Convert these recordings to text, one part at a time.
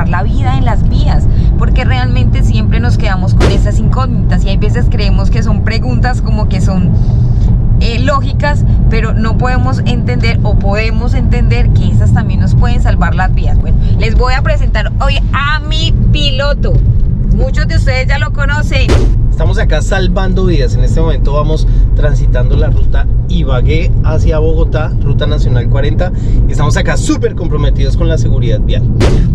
salvar la vida en las vías, porque realmente siempre nos quedamos con esas incógnitas y hay veces creemos que son preguntas como que son lógicas, pero no podemos entender o podemos entender que esas también nos pueden salvar las vidas. Bueno, les voy a presentar hoy a mi piloto. Muchos de ustedes ya lo conocen. Estamos acá salvando vidas. En este momento vamos transitando la ruta Ibagué hacia Bogotá, ruta nacional 40. Estamos acá súper comprometidos con la seguridad vial.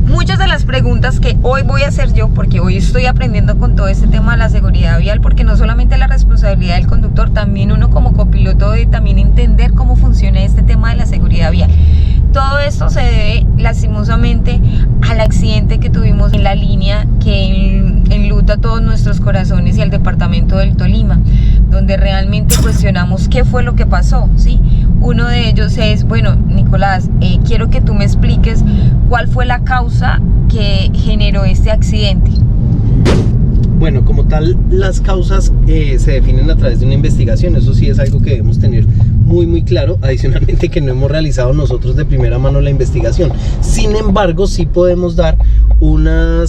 Muchas de las preguntas que hoy voy a hacer yo, porque hoy estoy aprendiendo con todo este tema de la seguridad vial, porque no solamente la responsabilidad del conductor, también uno como copiloto debe también entender cómo funciona este tema de la seguridad vial. Todo esto se debe lastimosamente al accidente que tuvimos en la línea que enluta todos nuestros corazones y al departamento del Tolima, donde realmente cuestionamos qué fue lo que pasó, ¿sí? Uno de ellos es, bueno, Nicolás, quiero que tú me expliques cuál fue la causa que generó este accidente. Bueno, como tal, las causas se definen a través de una investigación. Eso sí es algo que debemos tener muy claro. Adicionalmente que no hemos realizado nosotros de primera mano la investigación. Sin embargo, sí podemos dar una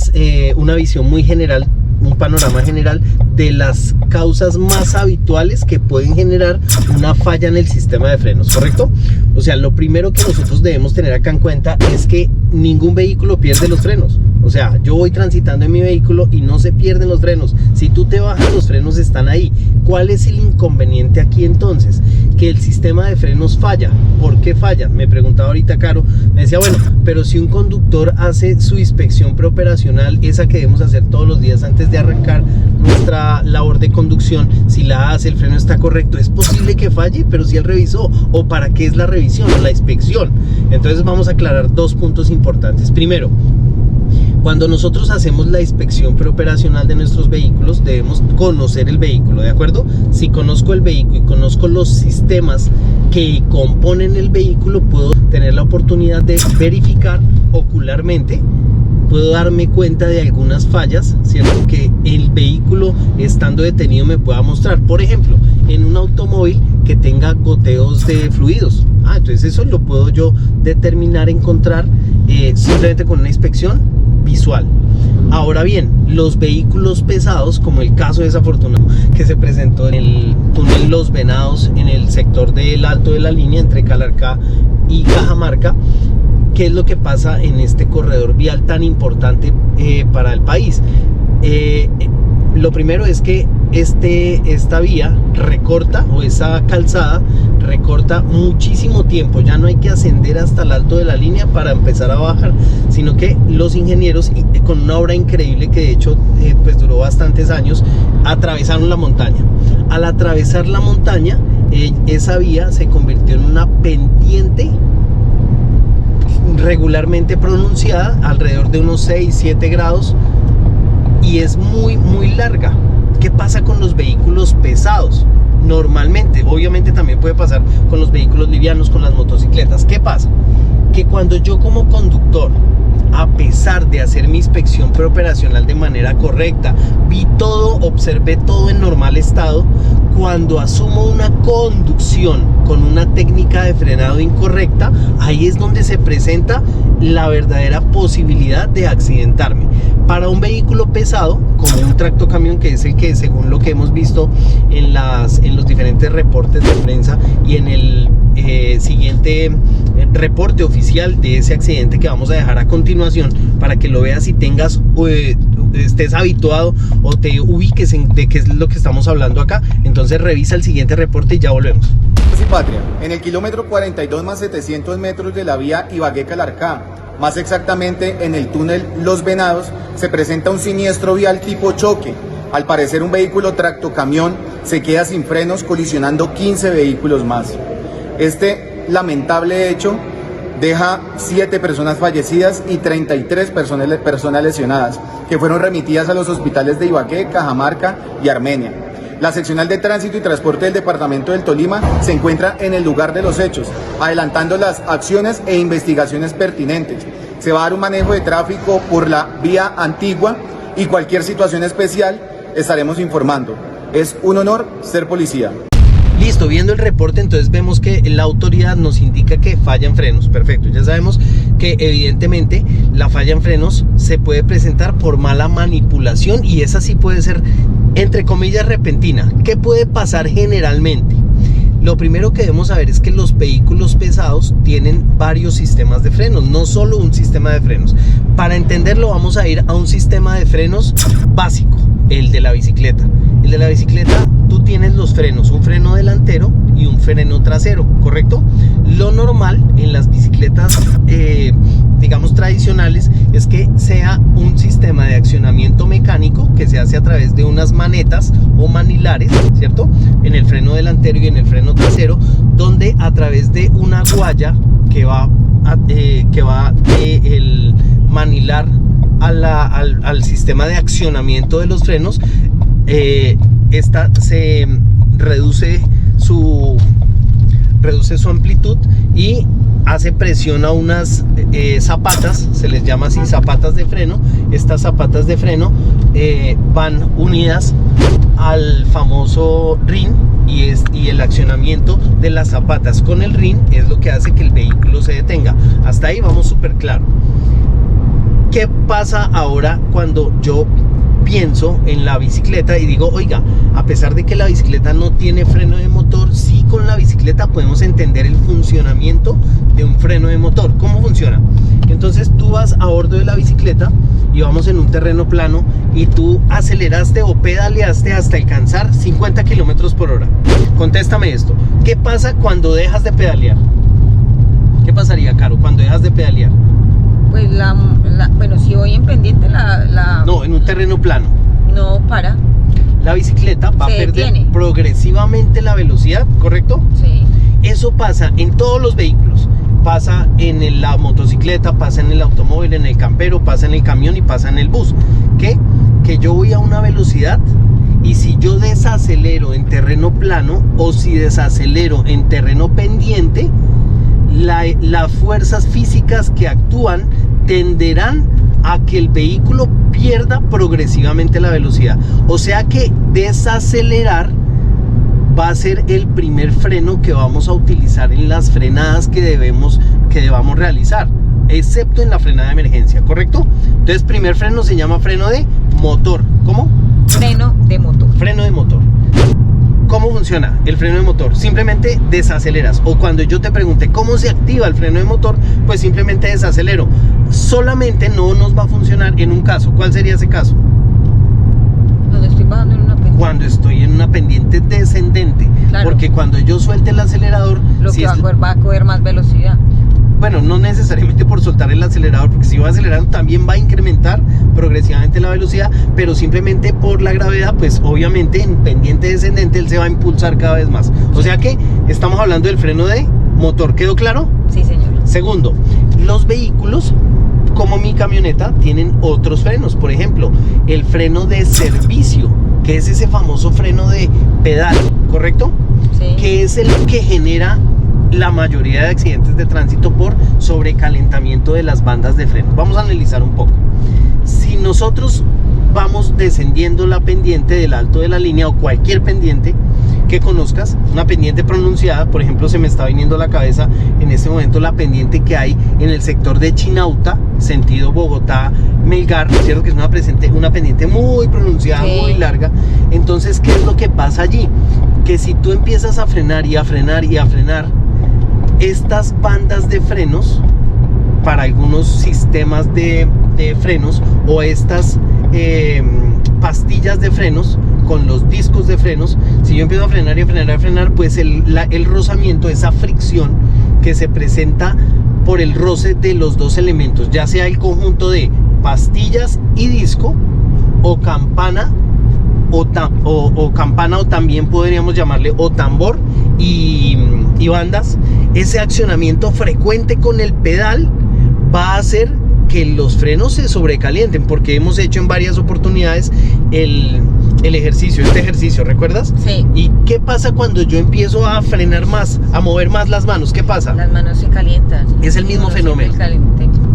visión muy general, un panorama general de las causas más habituales que pueden generar una falla en el sistema de frenos, ¿correcto? O sea, lo primero que nosotros debemos tener acá en cuenta es que ningún vehículo pierde los frenos. O sea, yo voy transitando en mi vehículo y no se pierden los frenos. Si tú te bajas, los frenos están ahí. ¿Cuál es el inconveniente aquí entonces? Que el sistema de frenos falla. ¿Por qué falla? Me preguntaba ahorita Caro, me decía, bueno, pero si un conductor hace su inspección preoperacional, esa que debemos hacer todos los días antes de arrancar nuestra labor de conducción, si la hace, el freno está correcto, es posible que falle, pero si él revisó, o para qué es la revisión o la inspección. Entonces vamos a aclarar dos puntos importantes. Primero, cuando nosotros hacemos la inspección preoperacional de nuestros vehículos, debemos conocer el vehículo, ¿de acuerdo? Si conozco el vehículo y conozco los sistemas que componen el vehículo, puedo tener la oportunidad de verificar ocularmente, puedo darme cuenta de algunas fallas, ¿cierto? Que el vehículo estando detenido me pueda mostrar. Por ejemplo, en un automóvil que tenga goteos de fluidos. Entonces eso lo puedo yo determinar, encontrar simplemente con una inspección visual. Ahora bien, los vehículos pesados, como el caso desafortunado que se presentó en el túnel Los Venados, en el sector del Alto de la Línea entre Calarcá y Cajamarca, ¿qué es lo que pasa en este corredor vial tan importante para el país? Lo primero es que esta vía recorta, o esa calzada recorta muchísimo tiempo. Ya no hay que ascender hasta el alto de la línea para empezar a bajar, sino que los ingenieros, con una obra increíble que de hecho pues duró bastantes años, atravesaron la montaña. Al atravesar la montaña, esa vía se convirtió en una pendiente regularmente pronunciada, alrededor de unos 6-7 grados, y es muy larga. ¿Qué pasa con los vehículos pesados? Normalmente, obviamente también puede pasar con los vehículos livianos, con las motocicletas. ¿Qué pasa? Que cuando yo como conductor, a pesar de hacer mi inspección preoperacional de manera correcta, vi todo, observé todo en normal estado, cuando asumo una conducción con una técnica de frenado incorrecta, ahí es donde se presenta la verdadera posibilidad de accidentarme. Para un vehículo pesado, como un tractocamión, que es el que, según lo que hemos visto en los diferentes reportes de prensa y en el siguiente reporte oficial de ese accidente que vamos a dejar a continuación, para que lo veas y tengas estés habituado o te ubiques de qué es lo que estamos hablando acá. Entonces revisa el siguiente reporte y ya volvemos. Sí, Patria, en el kilómetro 42 más 700 metros de la vía Ibagué-Calarcá, más exactamente en el túnel Los Venados, se presenta un siniestro vial tipo choque. Al parecer un vehículo tractocamión se queda sin frenos, colisionando 15 vehículos más. Este lamentable hecho deja 7 personas fallecidas y 33 personas lesionadas, que fueron remitidas a los hospitales de Ibagué, Cajamarca y Armenia. La seccional de tránsito y transporte del departamento del Tolima se encuentra en el lugar de los hechos, adelantando las acciones e investigaciones pertinentes. Se va a dar un manejo de tráfico por la vía antigua y cualquier situación especial estaremos informando. Es un honor ser policía. Listo, viendo el reporte, entonces vemos que la autoridad nos indica que fallan frenos. Perfecto, ya sabemos que evidentemente la falla en frenos se puede presentar por mala manipulación y esa sí puede ser, entre comillas, repentina. ¿Qué puede pasar generalmente? Lo primero que debemos saber es que los vehículos pesados tienen varios sistemas de frenos, no solo un sistema de frenos. Para entenderlo vamos a ir a un sistema de frenos básico, el de la bicicleta. El de la bicicleta, tú tienes los frenos, un freno delantero y un freno trasero, ¿correcto? Lo normal en las bicicletas, digamos tradicionales, es que sea un sistema de accionamiento mecánico que se hace a través de unas manetas o manilares, ¿cierto? En el freno delantero y en el freno trasero, donde a través de una guaya que va el manilar al sistema de accionamiento de los frenos, esta se reduce su amplitud y hace presión a unas zapatas, se les llama así zapatas de freno. Estas zapatas de freno van unidas al famoso rin y el accionamiento de las zapatas con el rin es lo que hace que el vehículo se detenga. Hasta ahí vamos súper claro. ¿Qué pasa ahora cuando yo pienso en la bicicleta y digo, oiga, a pesar de que la bicicleta no tiene freno de motor, sí con la bicicleta podemos entender el funcionamiento de un freno de motor? ¿Cómo funciona? Entonces tú vas a bordo de la bicicleta y vamos en un terreno plano y tú aceleraste o pedaleaste hasta alcanzar 50 kilómetros por hora. Contéstame esto, ¿qué pasa cuando dejas de pedalear? ¿Qué pasaría, Caro, cuando dejas de pedalear? Pues bueno, si voy en pendiente No, en un terreno plano. No para. La bicicleta va a perder detiene progresivamente la velocidad, ¿correcto? Sí. Eso pasa en todos los vehículos. Pasa en la motocicleta, pasa en el automóvil, en el campero, pasa en el camión y pasa en el bus. ¿Qué? Que yo voy a una velocidad y si yo desacelero en terreno plano o si desacelero en terreno pendiente, las fuerzas físicas que actúan tenderán a que el vehículo pierda progresivamente la velocidad. O sea que desacelerar va a ser el primer freno que vamos a utilizar en las frenadas que debamos realizar, excepto en la frenada de emergencia, ¿correcto? Entonces, primer freno se llama freno de motor. ¿Cómo? Freno de motor. Freno de motor. ¿Cómo funciona el freno de motor? Simplemente desaceleras. O cuando yo te pregunte cómo se activa el freno de motor, pues simplemente desacelero. Solamente no nos va a funcionar en un caso. ¿Cuál sería ese caso? Cuando estoy bajando en una pendiente. Cuando estoy en una pendiente descendente. Claro. Porque cuando yo suelte el acelerador, lo que va a coger más velocidad. Bueno, no necesariamente por soltar el acelerador, porque si va acelerando también va a incrementar progresivamente la velocidad, pero simplemente por la gravedad, pues obviamente en pendiente descendente él se va a impulsar cada vez más. O sea que estamos hablando del freno de motor. ¿Quedó claro? Sí, señor. Segundo, los vehículos como mi camioneta tienen otros frenos. Por ejemplo, el freno de servicio, que es ese famoso freno de pedal, ¿correcto? Sí. Que es el que genera la mayoría de accidentes de tránsito por sobrecalentamiento de las bandas de freno. Vamos a analizar un poco. Si nosotros vamos descendiendo la pendiente del alto de la línea o cualquier pendiente que conozcas, una pendiente pronunciada, por ejemplo, se me está viniendo a la cabeza en este momento la pendiente que hay en el sector de Chinauta, sentido Bogotá-Melgar, ¿cierto? Que es una pendiente muy pronunciada, sí, muy larga. Entonces, ¿qué es lo que pasa allí? Que si tú empiezas a frenar y a frenar y a frenar, estas bandas de frenos para algunos sistemas de frenos o estas pastillas de frenos con los discos de frenos, si yo empiezo a frenar y a frenar y a frenar, pues el rozamiento, esa fricción que se presenta por el roce de los dos elementos, ya sea el conjunto de pastillas y disco o campana o campana, o también podríamos llamarle o tambor y bandas, ese accionamiento frecuente con el pedal va a hacer que los frenos se sobrecalienten, porque hemos hecho en varias oportunidades este ejercicio, ¿recuerdas? Sí. ¿Y qué pasa cuando yo empiezo a frenar más, a mover más las manos? ¿Qué pasa? Las manos se calientan. Es el mismo fenómeno.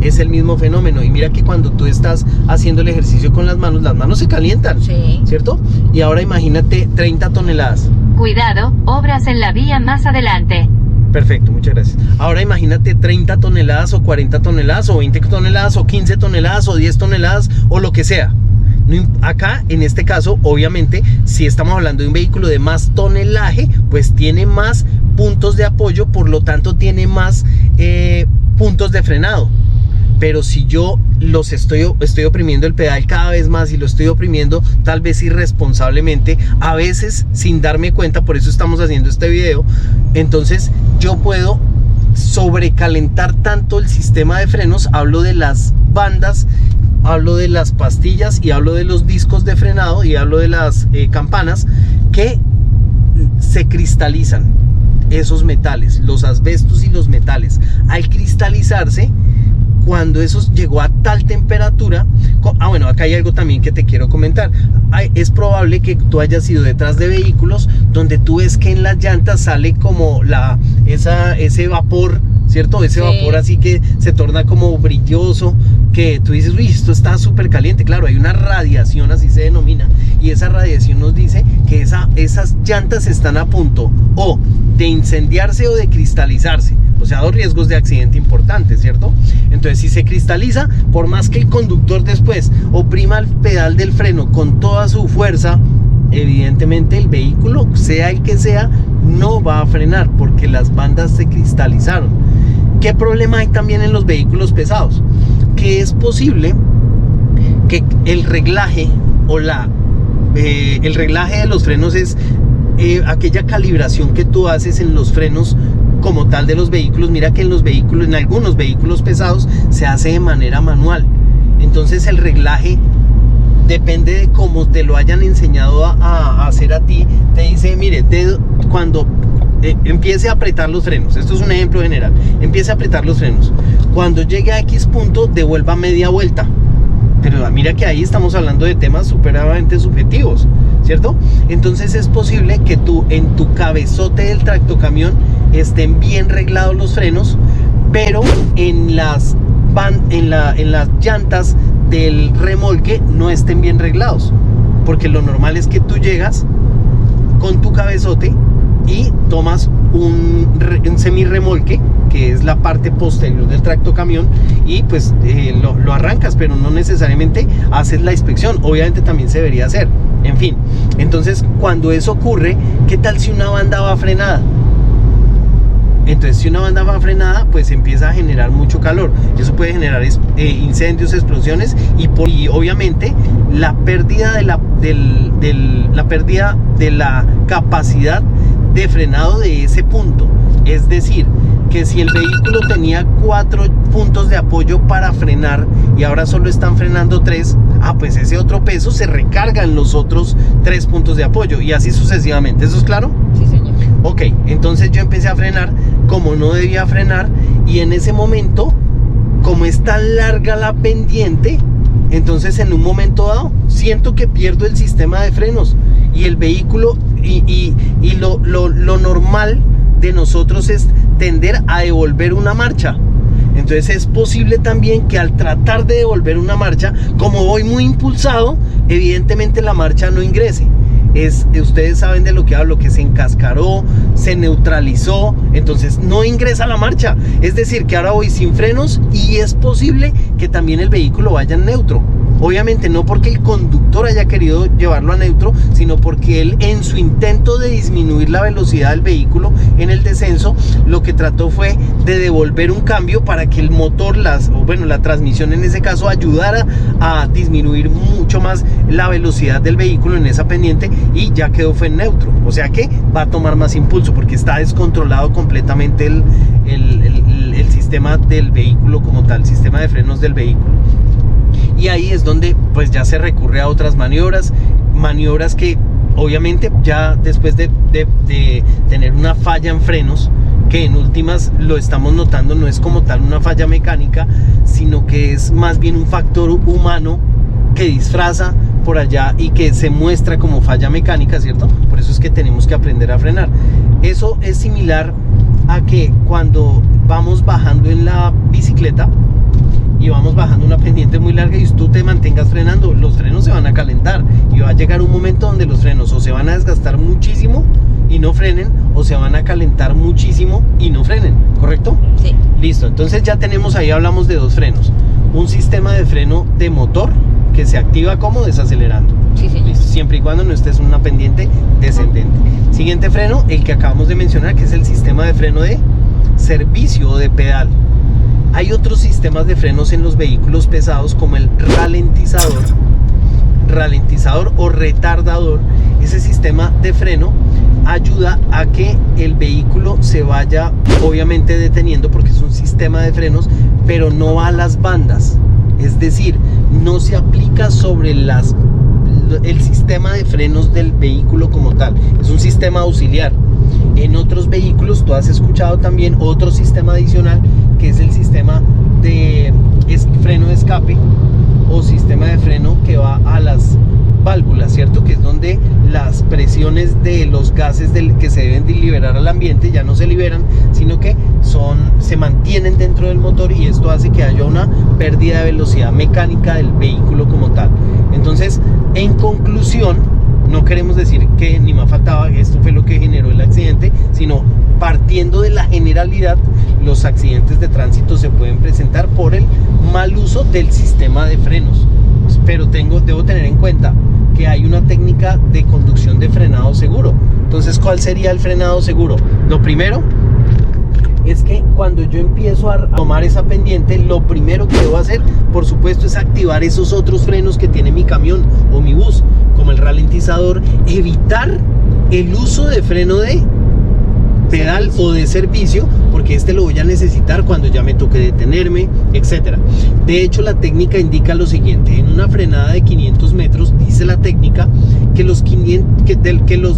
Es el mismo fenómeno. Y mira que cuando tú estás haciendo el ejercicio con las manos se calientan. Sí. ¿Cierto? Y ahora imagínate 30 toneladas. Cuidado, obras en la vía más adelante. Perfecto, muchas gracias. Ahora imagínate 30 toneladas o 40 toneladas o 20 toneladas o 15 toneladas o 10 toneladas o lo que sea. Acá, en este caso, obviamente, si estamos hablando de un vehículo de más tonelaje, pues tiene más puntos de apoyo, por lo tanto tiene más puntos de frenado. Pero si yo estoy oprimiendo el pedal cada vez más y lo estoy oprimiendo tal vez irresponsablemente, a veces sin darme cuenta, por eso estamos haciendo este video, entonces yo puedo sobrecalentar tanto el sistema de frenos. Hablo de las bandas, hablo de las pastillas y hablo de los discos de frenado y hablo de las campanas, que se cristalizan esos metales, los asbestos y los metales. Al cristalizarse, cuando eso llegó a tal temperatura, bueno, acá hay algo también que te quiero comentar. Es probable que tú hayas ido detrás de vehículos donde tú ves que en las llantas sale como ese vapor, ¿cierto? Ese vapor así que se torna como brilloso, que tú dices, uy, esto está súper caliente. Claro, hay una radiación, así se denomina, y esa radiación nos dice que esas llantas están a punto o de incendiarse o de cristalizarse. O sea, dos riesgos de accidente importantes, ¿cierto? Entonces, si se cristaliza, por más que el conductor después oprima el pedal del freno con toda su fuerza, evidentemente el vehículo, sea el que sea, no va a frenar porque las bandas se cristalizaron. ¿Qué problema hay también en los vehículos pesados? Que es posible que el reglaje o el reglaje de los frenos es aquella calibración que tú haces en los frenos como tal de los vehículos. Mira que en algunos vehículos pesados se hace de manera manual. Entonces el reglaje depende de cómo te lo hayan enseñado a hacer a ti. Te dice, mire, cuando empiece a apretar los frenos, esto es un ejemplo general, empiece a apretar los frenos, cuando llegue a X punto devuelva media vuelta. Pero mira que ahí estamos hablando de temas superamente subjetivos, ¿cierto? Entonces es posible que en tu cabezote del tractocamión estén bien reglados los frenos, pero en las llantas del remolque no estén bien reglados, porque lo normal es que tú llegas con tu cabezote y tomas un semirremolque, que es la parte posterior del tractocamión, y pues lo arrancas, pero no necesariamente haces la inspección. Obviamente también se debería hacer. En fin, entonces cuando eso ocurre, ¿qué tal si una banda va frenada? Entonces, si una banda va frenada, pues empieza a generar mucho calor. Eso puede generar incendios, explosiones y obviamente la pérdida de la capacidad de frenado de ese punto. Es decir, que si el vehículo tenía 4 puntos de apoyo para frenar y ahora solo están frenando 3, pues ese otro peso se recarga en los otros 3 puntos de apoyo y así sucesivamente. ¿Eso es claro? Sí, señor. Ok, entonces yo empecé a frenar como no debía frenar, y en ese momento, como es tan larga la pendiente, entonces en un momento dado siento que pierdo el sistema de frenos y el vehículo y lo normal de nosotros es tender a devolver una marcha. Entonces es posible también que al tratar de devolver una marcha, como voy muy impulsado, evidentemente la marcha no ingrese. Ustedes saben de lo que hablo, que se encascaró, se neutralizó, entonces no ingresa la marcha. Es decir, que ahora voy sin frenos y es posible que también el vehículo vaya en neutro. Obviamente no porque el conductor haya querido llevarlo a neutro, sino porque él, en su intento de disminuir la velocidad del vehículo en el descenso, lo que trató fue de devolver un cambio para que el motor, la transmisión en ese caso, ayudara a disminuir mucho más la velocidad del vehículo en esa pendiente, y ya fue en neutro. O sea que va a tomar más impulso porque está descontrolado completamente el sistema del vehículo como tal, el sistema de frenos del vehículo. Y ahí es donde pues ya se recurre a otras maniobras que obviamente ya después de tener una falla en frenos, que en últimas lo estamos notando, no es como tal una falla mecánica, sino que es más bien un factor humano que disfraza por allá y que se muestra como falla mecánica, ¿cierto? Por eso es que tenemos que aprender a frenar. Eso es similar a que cuando vamos bajando en la bicicleta y vamos bajando una pendiente muy larga y tú te mantengas frenando, los frenos se van a calentar y va a llegar un momento donde los frenos o se van a desgastar muchísimo y no frenen, o se van a calentar muchísimo y no frenen, ¿correcto? Sí. Listo, entonces ya tenemos ahí, hablamos de dos frenos. Un sistema de freno de motor que se activa como desacelerando. Sí, señor. Listo, siempre y cuando no estés en una pendiente descendente. Siguiente freno, el que acabamos de mencionar, que es el sistema de freno de servicio o de pedal. Hay otros sistemas de frenos en los vehículos pesados como el ralentizador o retardador. Ese sistema de freno ayuda a que el vehículo se vaya obviamente deteniendo porque es un sistema de frenos, pero no va a las bandas, es decir, no se aplica sobre el sistema de frenos del vehículo como tal, es un sistema auxiliar. En otros vehículos tú has escuchado también otro sistema adicional que es el sistema de freno de escape o sistema de freno que va a las válvulas, ¿cierto? Que es donde las presiones de los gases que se deben de liberar al ambiente ya no se liberan, sino que se mantienen dentro del motor, y esto hace que haya una pérdida de velocidad mecánica del vehículo como tal. Entonces, en conclusión, no queremos decir que ni más faltaba, esto fue lo que generó el accidente, sino partiendo de la generalidad, los accidentes de tránsito se pueden presentar por el mal uso del sistema de frenos. Pero debo tener en cuenta que hay una técnica de conducción de frenado seguro. Entonces, ¿cuál sería el frenado seguro? Lo primero es que cuando yo empiezo a tomar esa pendiente, lo primero que debo hacer, por supuesto, es activar esos otros frenos que tiene mi camión o mi bus, como el ralentizador, evitar el uso de freno de pedal o de servicio, porque este lo voy a necesitar cuando ya me toque detenerme, etcétera. De hecho, la técnica indica lo siguiente: en una frenada de 500 metros, dice la técnica que los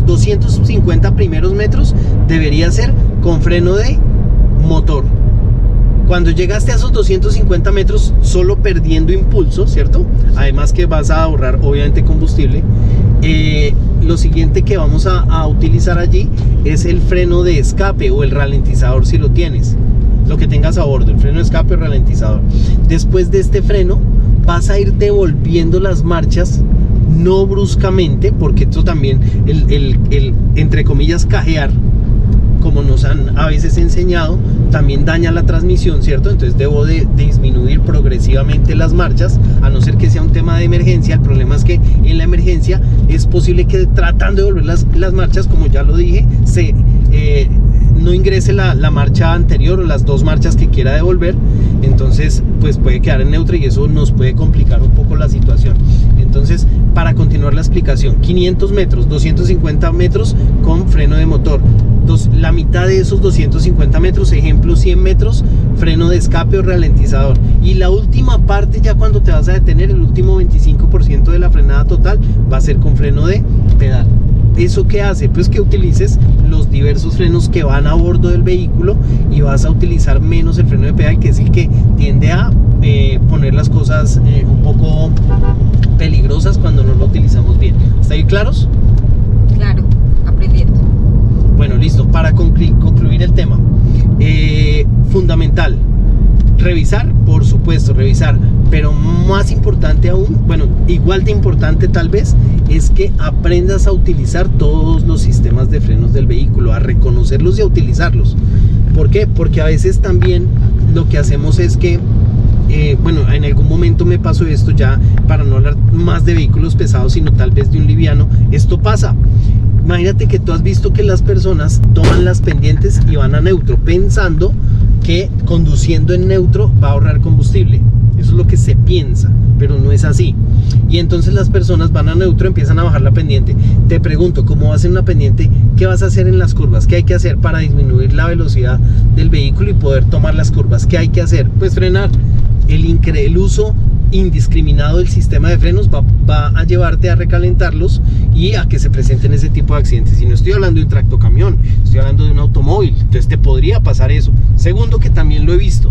250 primeros metros debería ser con freno de motor. Cuando llegaste a esos 250 metros solo perdiendo impulso, ¿cierto? Además que vas a ahorrar obviamente combustible. Lo siguiente que vamos a utilizar allí es el freno de escape o el ralentizador, si lo tienes, lo que tengas a bordo, el freno de escape o ralentizador. Después de este freno vas a ir devolviendo las marchas, no bruscamente, porque esto también, el entre comillas cajear, como nos han a veces enseñado, también daña la transmisión, ¿cierto? Entonces debo de disminuir progresivamente las marchas, a no ser que sea un tema de emergencia. El problema es que en la emergencia es posible que tratando de devolver las marchas, como ya lo dije, no ingrese la marcha anterior o las dos marchas que quiera devolver. Entonces pues puede quedar en neutro y eso nos puede complicar un poco la situación. Entonces, para continuar la explicación, 500 metros, 250 metros con freno de motor, la mitad de esos 250 metros, ejemplo 100 metros, freno de escape o ralentizador, y la última parte, ya cuando te vas a detener, el último 25% de la frenada total va a ser con freno de pedal. ¿Eso qué hace? Pues que utilices los diversos frenos que van a bordo del vehículo y vas a utilizar menos el freno de pedal, que es el que tiende a poner las cosas un poco peligrosas cuando no lo utilizamos bien. ¿Está ahí claros? Claro, aprendiendo. Bueno, listo. Para concluir el tema, fundamental, revisar, por supuesto, revisar, pero más importante aún, bueno, igual de importante tal vez, es que aprendas a utilizar todos los sistemas de frenos del vehículo, a reconocerlos y a utilizarlos. ¿Por qué? Porque a veces también lo que hacemos es que, bueno, en algún momento me pasó esto, ya para no hablar más de vehículos pesados, sino tal vez de un liviano, esto pasa. Imagínate que tú has visto que las personas toman las pendientes y van a neutro, pensando que conduciendo en neutro va a ahorrar combustible. Eso es lo que se piensa, pero no es así. Y entonces las personas van a neutro, empiezan a bajar la pendiente. Te pregunto, ¿cómo vas en una pendiente? ¿Qué vas a hacer en las curvas? ¿Qué hay que hacer para disminuir la velocidad del vehículo y poder tomar las curvas? ¿Qué hay que hacer? Pues frenar. El uso indiscriminado del sistema de frenos va a llevarte a recalentarlos y a que se presenten ese tipo de accidentes. Y no estoy hablando de un tractocamión, estoy hablando de un automóvil. Entonces te podría pasar eso. Segundo, que también lo he visto.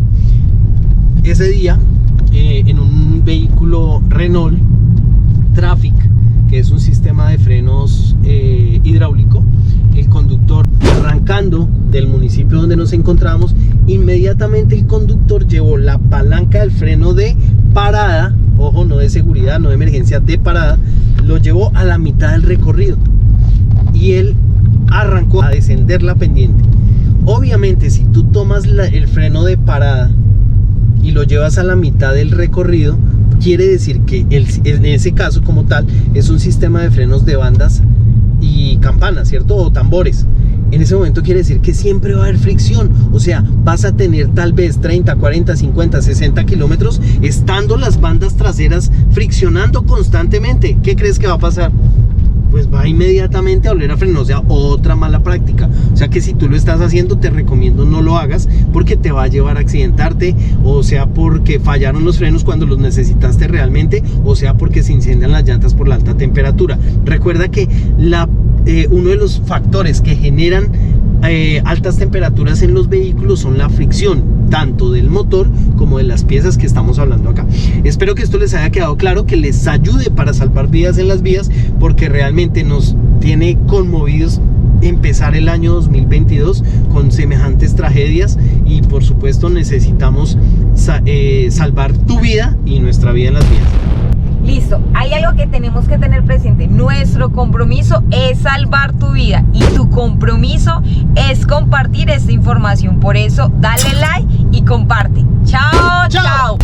Ese día, en un vehículo Renault Trafic, que es un sistema de frenos hidráulico, el conductor, arrancando del municipio donde nos encontramos, inmediatamente el conductor llevó la palanca del freno de parada, ojo, no de seguridad, no de emergencia, de parada, lo llevó a la mitad del recorrido y él arrancó a descender la pendiente. Obviamente, si tú tomas el freno de parada y lo llevas a la mitad del recorrido, quiere decir que en ese caso como tal es un sistema de frenos de bandas y campanas, ¿cierto? O tambores. En ese momento quiere decir que siempre va a haber fricción, o sea, vas a tener tal vez 30, 40, 50, 60 kilómetros estando las bandas traseras friccionando constantemente. ¿Qué crees que va a pasar? Pues va inmediatamente a oler a freno, o sea, otra mala práctica. O sea que si tú lo estás haciendo, te recomiendo no lo hagas, porque te va a llevar a accidentarte, o sea porque fallaron los frenos cuando los necesitaste realmente, o sea porque se incendian las llantas por la alta temperatura. Recuerda que uno de los factores que generan altas temperaturas en los vehículos son la fricción, tanto del motor como de las piezas que estamos hablando acá. Espero que esto les haya quedado claro, que les ayude para salvar vidas en las vías, porque realmente nos tiene conmovidos empezar el año 2022 con semejantes tragedias, y por supuesto necesitamos salvar tu vida y nuestra vida en las vías. Listo, hay algo que tenemos que tener presente. Nuestro compromiso es salvar tu vida y tu compromiso es compartir esta información. Por eso, dale like y comparte. Chao, chao.